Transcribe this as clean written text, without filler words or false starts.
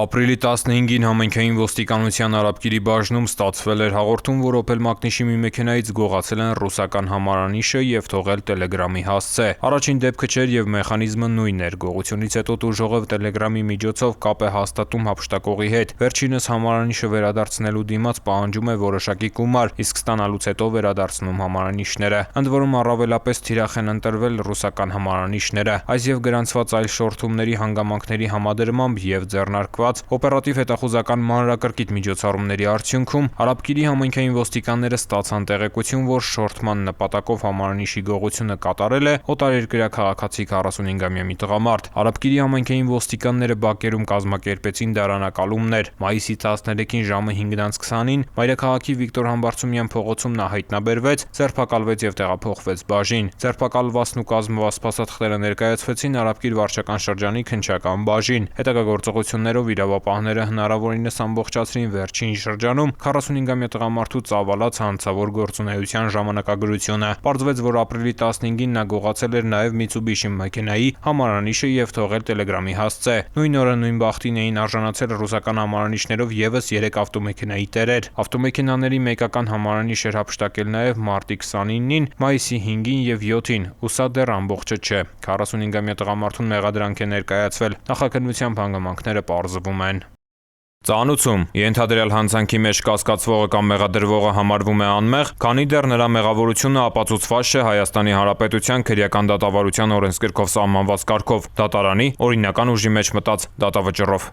Ապրիլի 15-ին համայնքային ոստիկանության Արաբկիրի բաժնում ստացվել էր հաղորդում, որ Opel Magnish-ի մի մեքենայից գողացել են ռուսական համարանիշը և թողել Telegram-ի հասցե։ Առաջին դեպքը չէր և մեխանիզմը նույնն էր։ Գողությունից հետո տուժողը Telegram-ի միջոցով կապ է հաստատում հափշտակողի հետ։ Վերջինս համարանիշը վերադարձնելու դիմաց պահանջում է որոշակի գումար, իսկ ստանալուց հետո վերադարձնում համարանիշները։ Ընդ որում առավելապես թիրախ են ընտրվել ռուսական համարանիշները։ Այս և գրանցված այլ շորթումների հանգամանքների համադրմամբ և ձեռնարկված օպերատիվ հետախուզական մանրակրկիտ միջոցառումների արդյունքում Արաբկիրի համայնքային ոստիկանները ստացան տեղեկություն, որ շորթման նպատակով համարանիշի գողությունը կատարել է օտարերկրյա քաղաքացի 45-ամյա մի տղամարդ։ Արաբկիրի համայնքային ոստիկանները Բակերում կազմակերպեցին դարանակալումներ։ Մայիսի 13-ին ժամը 5:20-ին մայրաքաղաքի Վիկտոր Համբարձումյան փողոցում նա հայտնաբերվեց, ձերբակալվեց և տեղափոխվեց բաժին։ Ձերբակալվածն ու կազմված փաստաթղթերը ներկայացվեցին Արաբկիր վարչական շրջանի քննչական բաժին։ Հետագա գործողություններով իրավապահները հնարավորինս ամբողջացրին վերջին շրջանում 45-ամյա տղամարդու ծավալած հանցավոր գործունեության ժամանակագրությունը։ Պարզվեց, որ ապրիլի 15-ին նա գողացել էր նաև Mitsubishi մեքենայի համարանիշը և թողել Telegram-ի հասցե։ Նույն օրը նույն բախտին էին արժանացել ռուսական համարանիշներով ևս 3 ավտոմեքենայի տերեր։ Ավտոմեքենաների մեկական համարանիշ էր հափշտակել նաև մարտի 29-ին, մայիսի 5-ին և 7-ին, ու սա դեռ ամբողջը չէ։ 45-ամյա տղամարդուն մեղադրանք է ներկայացվել։ Նախաքննությամբ հանգամանքները պարզվում են։ Ծանուցում. ենթադրյալ հանցանքի մեջ կասկածվողը կամ մեղադրվողը համարվում է անմեղ, քանի դեռ նրա մեղավորությունը ապացուցված չէ Հայաստանի Հանրապետության քրեական դատավարության օրենսգրքով սահմանված կարգով՝ դատարանի օրինական ուժի մեջ մտած դատավճռով։